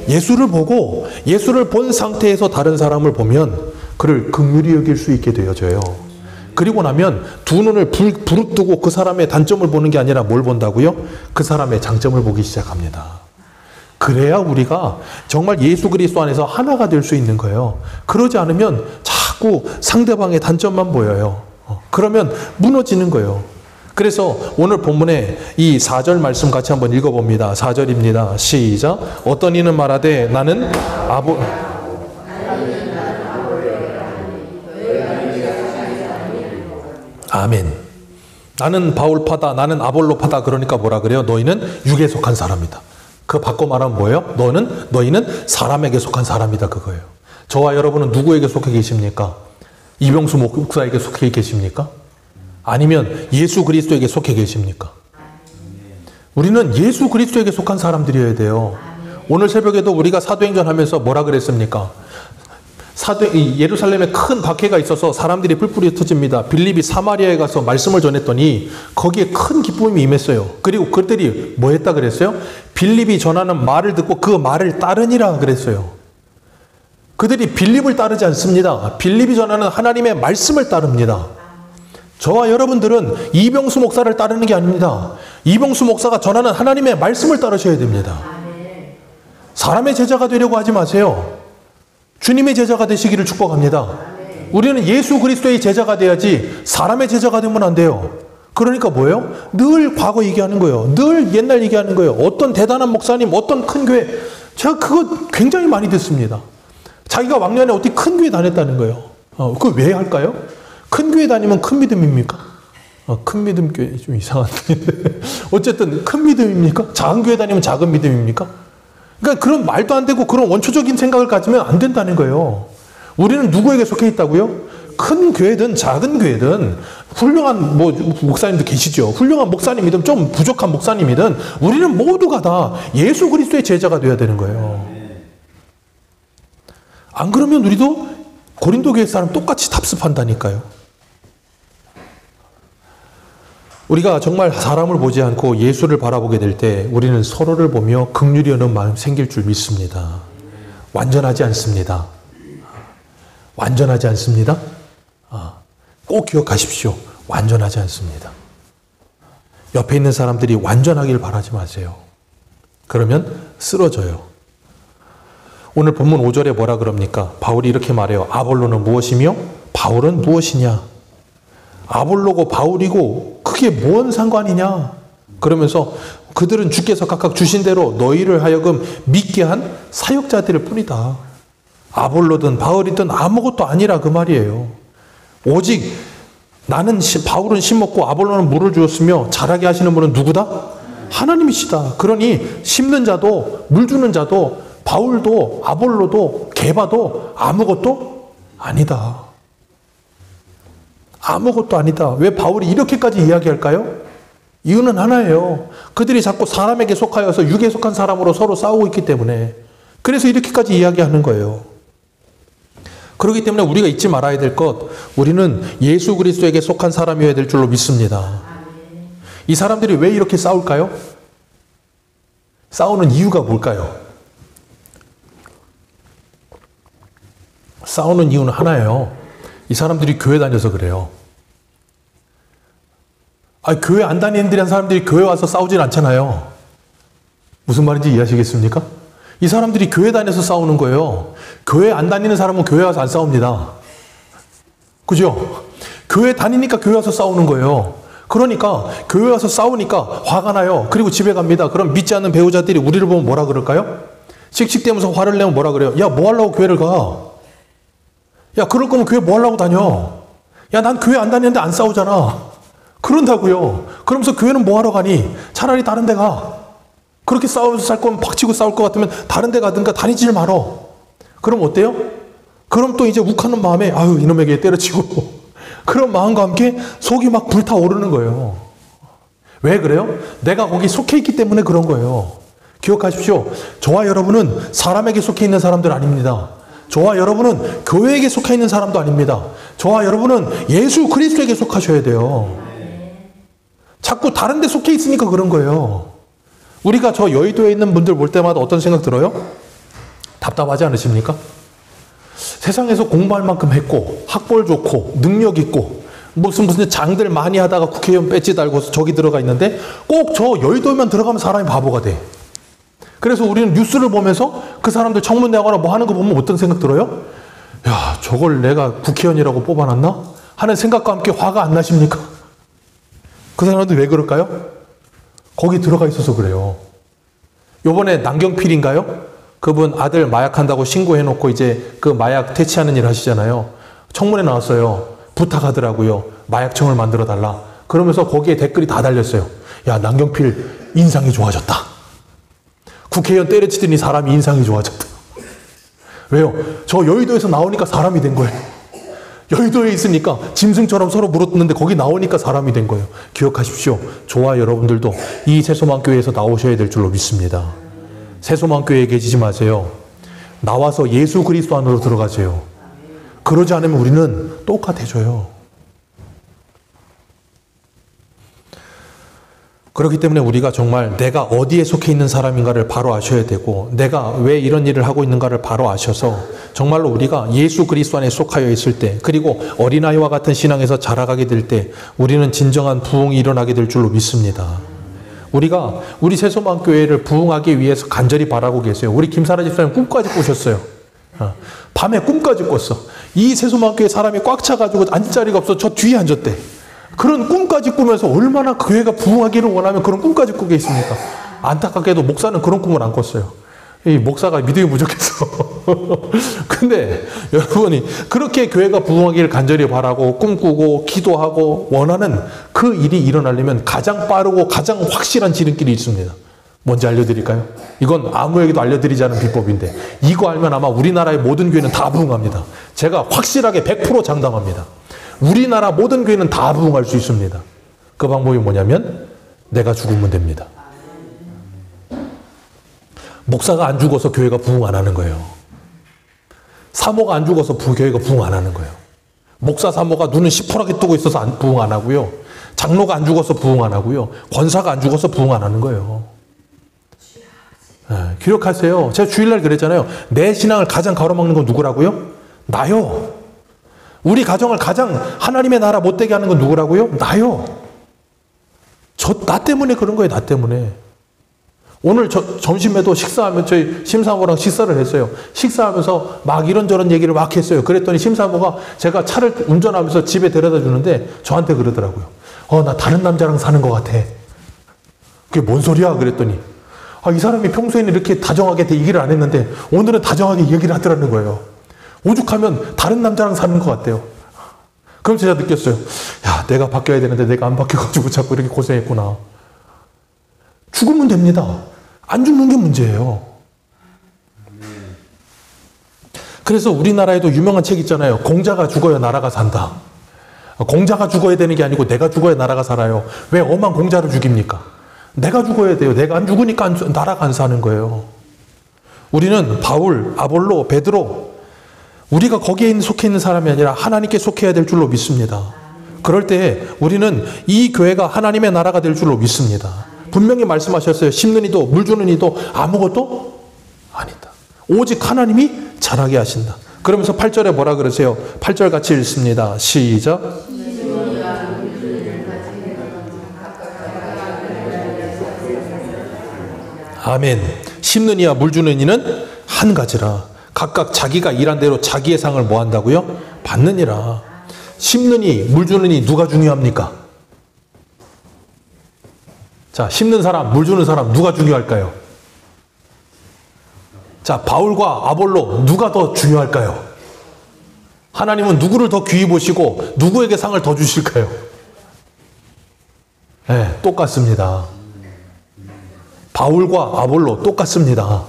예수를 보고 예수를 본 상태에서 다른 사람을 보면 그를 긍휼히 여길 수 있게 되어져요. 그리고 나면 두 눈을 부릅뜨고 그 사람의 단점을 보는 게 아니라 뭘 본다고요? 그 사람의 장점을 보기 시작합니다. 그래야 우리가 정말 예수 그리스도 안에서 하나가 될 수 있는 거예요. 그러지 않으면 자꾸 상대방의 단점만 보여요. 그러면 무너지는 거예요. 그래서 오늘 본문에 이 4절 말씀 같이 한번 읽어봅니다. 4절입니다. 시작. 어떤 이는 말하되 나는 아멘. 나는 바울파다, 나는 아볼로파다. 그러니까 뭐라 그래요? 너희는 육에 속한 사람이다. 그 바꿔 말하면 뭐예요? 너희는 사람에게 속한 사람이다. 그거예요. 저와 여러분은 누구에게 속해 계십니까? 이병수 목사에게 속해 계십니까? 아니면 예수 그리스도에게 속해 계십니까? 우리는 예수 그리스도에게 속한 사람들이어야 돼요. 오늘 새벽에도 우리가 사도행전 하면서 뭐라 그랬습니까? 예루살렘에 큰 박해가 있어서 사람들이 뿔뿔이 터집니다. 빌립이 사마리아에 가서 말씀을 전했더니 거기에 큰 기쁨이 임했어요. 그리고 그들이 뭐 했다 그랬어요? 빌립이 전하는 말을 듣고 그 말을 따르니라 그랬어요. 그들이 빌립을 따르지 않습니다. 빌립이 전하는 하나님의 말씀을 따릅니다. 저와 여러분들은 이병수 목사를 따르는 게 아닙니다. 이병수 목사가 전하는 하나님의 말씀을 따르셔야 됩니다. 사람의 제자가 되려고 하지 마세요. 주님의 제자가 되시기를 축복합니다. 우리는 예수 그리스도의 제자가 돼야지 사람의 제자가 되면 안 돼요. 그러니까 뭐예요? 늘 과거 얘기하는 거예요. 늘 옛날 얘기하는 거예요. 어떤 대단한 목사님, 어떤 큰 교회. 제가 그거 굉장히 많이 듣습니다. 자기가 왕년에 어디 큰 교회 다녔다는 거예요. 그거 왜 할까요? 큰 교회 다니면 큰 믿음입니까? 큰 믿음 교회 좀 이상한데. 어쨌든 큰 믿음입니까? 작은 교회 다니면 작은 믿음입니까? 그러니까 그런 말도 안 되고 그런 원초적인 생각을 가지면 안 된다는 거예요. 우리는 누구에게 속해 있다고요? 큰 교회든 작은 교회든 훌륭한 목사님도 계시죠. 훌륭한 목사님이든 좀 부족한 목사님이든 우리는 모두가 다 예수 그리스도의 제자가 되어야 되는 거예요. 안 그러면 우리도 고린도 교회 사람 똑같이 답습한다니까요. 우리가 정말 사람을 보지 않고 예수를 바라보게 될 때 우리는 서로를 보며 긍휼히 여는 마음 생길 줄 믿습니다. 완전하지 않습니다. 완전하지 않습니다. 꼭 기억하십시오. 완전하지 않습니다. 옆에 있는 사람들이 완전하길 바라지 마세요. 그러면 쓰러져요. 오늘 본문 5절에 뭐라 그럽니까? 바울이 이렇게 말해요. 아볼로는 무엇이며 바울은 무엇이냐? 아볼로고 바울이고 그게 뭔 상관이냐? 그러면서 그들은 주께서 각각 주신 대로 너희를 하여금 믿게 한 사역자들일 뿐이다. 아볼로든 바울이든 아무것도 아니라 그 말이에요. 오직 바울은 심었고 아볼로는 물을 주었으며 자라게 하시는 분은 누구다? 하나님이시다. 그러니 심는 자도 물 주는 자도 바울도 아볼로도 게바도 아무것도 아니다. 아무것도 아니다. 왜 바울이 이렇게까지 이야기할까요? 이유는 하나예요. 그들이 자꾸 사람에게 속하여서 육에 속한 사람으로 서로 싸우고 있기 때문에. 그래서 이렇게까지 이야기하는 거예요. 그렇기 때문에 우리가 잊지 말아야 될 것, 우리는 예수 그리스도에게 속한 사람이어야 될 줄로 믿습니다. 이 사람들이 왜 이렇게 싸울까요? 싸우는 이유가 뭘까요? 싸우는 이유는 하나예요. 이 사람들이 교회 다녀서 그래요. 교회 안 다니는 사람들이 교회 와서 싸우진 않잖아요. 무슨 말인지 이해하시겠습니까? 이 사람들이 교회 다녀서 싸우는 거예요. 교회 안 다니는 사람은 교회 와서 안 싸웁니다. 그죠? 교회 다니니까 교회 와서 싸우는 거예요. 그러니까 교회 와서 싸우니까 화가 나요. 그리고 집에 갑니다. 그럼 믿지 않는 배우자들이 우리를 보면 뭐라 그럴까요? 씩씩대면서 화를 내면 뭐라 그래요? 야, 뭐 하려고 교회를 가? 야, 그럴 거면 교회 뭐 하려고 다녀? 야, 난 교회 안 다니는데 안 싸우잖아. 그런다고요. 그러면서 교회는 뭐 하러 가니? 차라리 다른 데 가. 그렇게 싸우면서 살 거면 박치고 싸울 것 같으면 다른 데 가든가 다니질 말어. 그럼 어때요? 그럼 또 이제 욱하는 마음에 아유 이놈에게 때려치고 그런 마음과 함께 속이 막 불타오르는 거예요. 왜 그래요? 내가 거기 속해 있기 때문에 그런 거예요. 기억하십시오. 저와 여러분은 사람에게 속해 있는 사람들 아닙니다. 저와 여러분은 교회에게 속해 있는 사람도 아닙니다. 저와 여러분은 예수 그리스도에게 속하셔야 돼요. 자꾸 다른 데 속해 있으니까 그런 거예요. 우리가 저 여의도에 있는 분들 볼 때마다 어떤 생각 들어요? 답답하지 않으십니까? 세상에서 공부할 만큼 했고 학벌 좋고 능력 있고 무슨 장들 많이 하다가 국회의원 배지 달고 저기 들어가 있는데 꼭 저 여의도에만 들어가면 사람이 바보가 돼. 그래서 우리는 뉴스를 보면서 그 사람들 청문회하거나 뭐 하는 거 보면 어떤 생각 들어요? 야, 저걸 내가 국회의원이라고 뽑아놨나? 하는 생각과 함께 화가 안 나십니까? 그 사람들 왜 그럴까요? 거기 들어가 있어서 그래요. 요번에 남경필인가요? 그분 아들 마약한다고 신고해놓고 이제 그 마약 퇴치하는 일 하시잖아요. 청문회 나왔어요. 부탁하더라고요. 마약청을 만들어 달라. 그러면서 거기에 댓글이 다 달렸어요. 야, 남경필 인상이 좋아졌다. 국회의원 때려치더니 사람이 인상이 좋아졌다. 왜요? 저 여의도에서 나오니까 사람이 된 거예요. 여의도에 있으니까 짐승처럼 서로 물어뜯는데 거기 나오니까 사람이 된 거예요. 기억하십시오. 저와 여러분들도 이 새소망교회에서 나오셔야 될 줄로 믿습니다. 새소망교회에 계시지 마세요. 나와서 예수 그리스도 안으로 들어가세요. 그러지 않으면 우리는 똑같아져요. 그렇기 때문에 우리가 정말 내가 어디에 속해 있는 사람인가를 바로 아셔야 되고 내가 왜 이런 일을 하고 있는가를 바로 아셔서 정말로 우리가 예수 그리스도 안에 속하여 있을 때 그리고 어린아이와 같은 신앙에서 자라가게 될 때 우리는 진정한 부흥이 일어나게 될 줄로 믿습니다. 우리가 우리 새소망교회를 부흥하기 위해서 간절히 바라고 계세요. 우리 김사라 집사님 꿈까지 꾸셨어요. 밤에 꿈까지 꿨어. 이 새소망교회 사람이 꽉 차가지고 앉을 자리가 없어 저 뒤에 앉았대. 그런 꿈까지 꾸면서 얼마나 교회가 부흥하기를 원하면 그런 꿈까지 꾸게 있습니까? 안타깝게도 목사는 그런 꿈을 안 꿨어요. 이 목사가 믿음이 부족해서. 근데 여러분이 그렇게 교회가 부흥하기를 간절히 바라고 꿈꾸고 기도하고 원하는 그 일이 일어나려면 가장 빠르고 가장 확실한 지름길이 있습니다. 뭔지 알려드릴까요? 이건 아무에게도 알려드리지 않은 비법인데 이거 알면 아마 우리나라의 모든 교회는 다 부흥합니다. 제가 확실하게 100% 장담합니다. 우리나라 모든 교회는 다 부흥할 수 있습니다. 그 방법이 뭐냐면 내가 죽으면 됩니다. 목사가 안 죽어서 교회가 부흥 안 하는 거예요. 사모가 안 죽어서 교회가 부흥 안 하는 거예요. 목사 사모가 눈을 시퍼렇게 뜨고 있어서 부흥 안 하고요. 장로가 안 죽어서 부흥 안 하고요. 권사가 안 죽어서 부흥 안 하는 거예요. 네, 기록하세요. 제가 주일날 그랬잖아요. 내 신앙을 가장 가로막는 건 누구라고요? 나요. 우리 가정을 가장 하나님의 나라 못되게 하는 건 누구라고요? 나요. 나 때문에 그런 거예요. 나 때문에. 오늘 점심에도 식사하면 저희 심사모랑 식사를 했어요. 식사하면서 막 이런저런 얘기를 막 했어요. 그랬더니 심사모가 제가 차를 운전하면서 집에 데려다 주는데 저한테 그러더라고요. 나 다른 남자랑 사는 것 같아. 그게 뭔 소리야? 그랬더니 이 사람이 평소에는 이렇게 다정하게 얘기를 안 했는데 오늘은 다정하게 얘기를 하더라는 거예요. 오죽하면 다른 남자랑 사는 것 같대요. 그럼 제가 느꼈어요. 야, 내가 바뀌어야 되는데 내가 안 바뀌어가지고 자꾸 이렇게 고생했구나. 죽으면 됩니다. 안 죽는 게 문제예요. 그래서 우리나라에도 유명한 책 있잖아요. 공자가 죽어야 나라가 산다. 공자가 죽어야 되는 게 아니고 내가 죽어야 나라가 살아요. 왜 엄한 공자를 죽입니까? 내가 죽어야 돼요. 내가 안 죽으니까 나라가 안 사는 거예요. 우리는 바울, 아볼로, 베드로 우리가 거기에 속해 있는 사람이 아니라 하나님께 속해야 될 줄로 믿습니다. 그럴 때 우리는 이 교회가 하나님의 나라가 될 줄로 믿습니다. 분명히 말씀하셨어요. 심는 이도 물 주는 이도 아무것도 아니다. 오직 하나님이 잘하게 하신다. 그러면서 8절에 뭐라 그러세요? 8절 같이 읽습니다. 시작. 아멘. 심는 이와 물 주는 이는 한 가지라. 각각 자기가 일한 대로 자기의 상을 뭐 한다고요? 받느니라. 심는 이, 물 주는 이 누가 중요합니까? 자, 심는 사람, 물 주는 사람 누가 중요할까요? 자, 바울과 아볼로 누가 더 중요할까요? 하나님은 누구를 더 귀히 보시고 누구에게 상을 더 주실까요? 네, 똑같습니다. 바울과 아볼로 똑같습니다.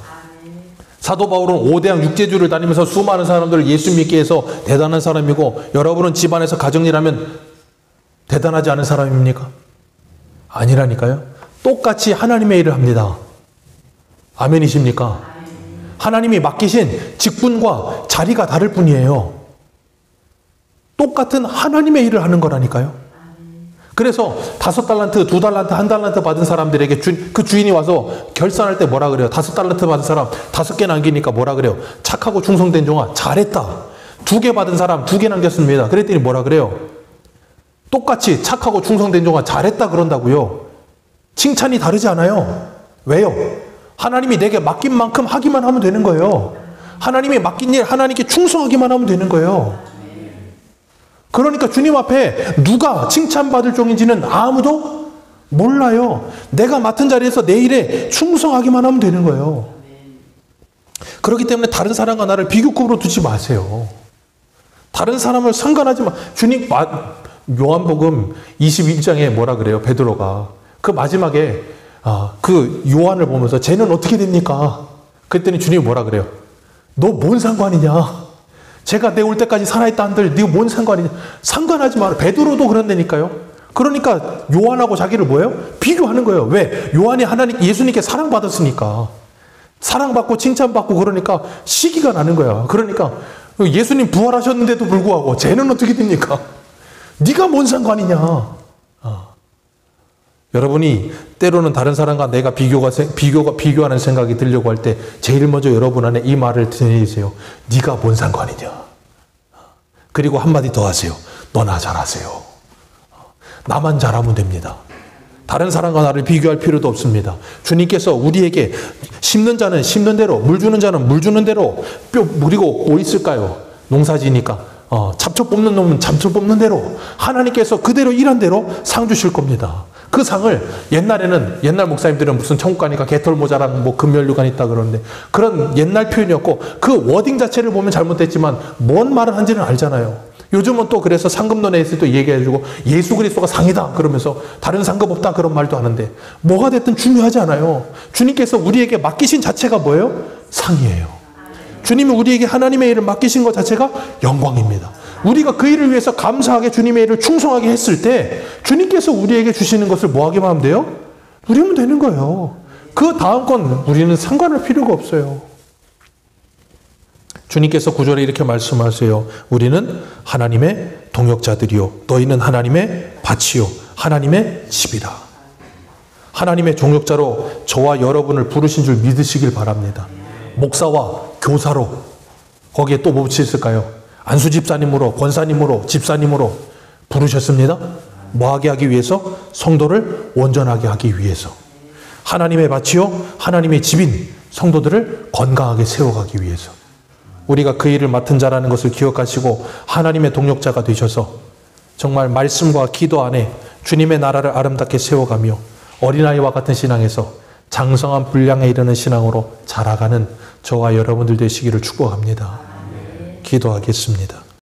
사도 바울은 5대양 6제주를 다니면서 수많은 사람들을 예수 믿게 해서 대단한 사람이고 여러분은 집안에서 가정일하면 대단하지 않은 사람입니까? 아니라니까요. 똑같이 하나님의 일을 합니다. 아멘이십니까? 하나님이 맡기신 직분과 자리가 다를 뿐이에요. 똑같은 하나님의 일을 하는 거라니까요. 그래서 5달란트, 2달란트, 1달란트 받은 사람들에게 그 주인이 와서 결산할 때 뭐라 그래요? 5달란트 받은 사람 5개 남기니까 뭐라 그래요? 착하고 충성된 종아, 잘했다. 2개 받은 사람 2개 남겼습니다. 그랬더니 뭐라 그래요? 똑같이 착하고 충성된 종아, 잘했다 그런다고요. 칭찬이 다르지 않아요. 왜요? 하나님이 내게 맡긴 만큼 하기만 하면 되는 거예요. 하나님이 맡긴 일 하나님께 충성하기만 하면 되는 거예요. 그러니까 주님 앞에 누가 칭찬받을 종인지는 아무도 몰라요. 내가 맡은 자리에서 내 일에 충성하기만 하면 되는 거예요. 그렇기 때문에 다른 사람과 나를 비교급으로 두지 마세요. 다른 사람을 상관하지 마. 주님, 요한복음 21장에 뭐라 그래요? 베드로가. 그 마지막에 그 요한을 보면서 쟤는 어떻게 됩니까? 그랬더니 주님이 뭐라 그래요? 너 뭔 상관이냐? 제가 내 올 때까지 살아있다 한들 네가 뭔 상관이냐? 상관하지 마라. 베드로도 그런다니까요. 그러니까 요한하고 자기를 뭐예요? 비교하는 거예요. 왜? 요한이 예수님께 사랑받았으니까. 사랑받고 칭찬받고 그러니까 시기가 나는 거야. 그러니까 예수님 부활하셨는데도 불구하고 쟤는 어떻게 됩니까? 네가 뭔 상관이냐. 여러분이 때로는 다른 사람과 내가 비교하는 생각이 들려고 할 때 제일 먼저 여러분 안에 이 말을 들으세요. 네가 뭔 상관이냐. 그리고 한마디 더 하세요. 너나 잘하세요. 나만 잘하면 됩니다. 다른 사람과 나를 비교할 필요도 없습니다. 주님께서 우리에게 심는 자는 심는 대로, 물 주는 자는 물 주는 대로, 그리고 뭐 있을까요? 농사지니까 잡초 뽑는 놈은 잡초 뽑는 대로 하나님께서 그대로 일한 대로 상 주실 겁니다. 그 상을 옛날 목사님들은 무슨 천국 가니까 개털 모자랑 뭐 금면류관 있다 그러는데 그런 옛날 표현이었고 그 워딩 자체를 보면 잘못됐지만 뭔 말을 한지는 알잖아요. 요즘은 또 그래서 상급론에서 또 얘기해주고 예수 그리스도가 상이다 그러면서 다른 상급 없다 그런 말도 하는데 뭐가 됐든 중요하지 않아요. 주님께서 우리에게 맡기신 자체가 뭐예요? 상이에요. 주님이 우리에게 하나님의 일을 맡기신 것 자체가 영광입니다. 우리가 그 일을 위해서 감사하게 주님의 일을 충성하게 했을 때 주님께서 우리에게 주시는 것을 뭐 하기만 하면 돼요? 누리면 되는 거예요. 그 다음 건 우리는 상관할 필요가 없어요. 주님께서 9절에 이렇게 말씀하세요. 우리는 하나님의 동역자들이요 너희는 하나님의 밭이요 하나님의 집이라. 하나님의 동역자로 저와 여러분을 부르신 줄 믿으시길 바랍니다. 목사와 교사로 거기에 또 뭐 붙였을까요? 안수 집사님으로, 권사님으로, 집사님으로 부르셨습니다. 뭐하게 하기 위해서? 성도를 온전하게 하기 위해서. 하나님의 밭이요 하나님의 집인 성도들을 건강하게 세워가기 위해서. 우리가 그 일을 맡은 자라는 것을 기억하시고 하나님의 동역자가 되셔서 정말 말씀과 기도 안에 주님의 나라를 아름답게 세워가며 어린아이와 같은 신앙에서 장성한 분량에 이르는 신앙으로 자라가는 저와 여러분들 되시기를 축복합니다. 기도하겠습니다.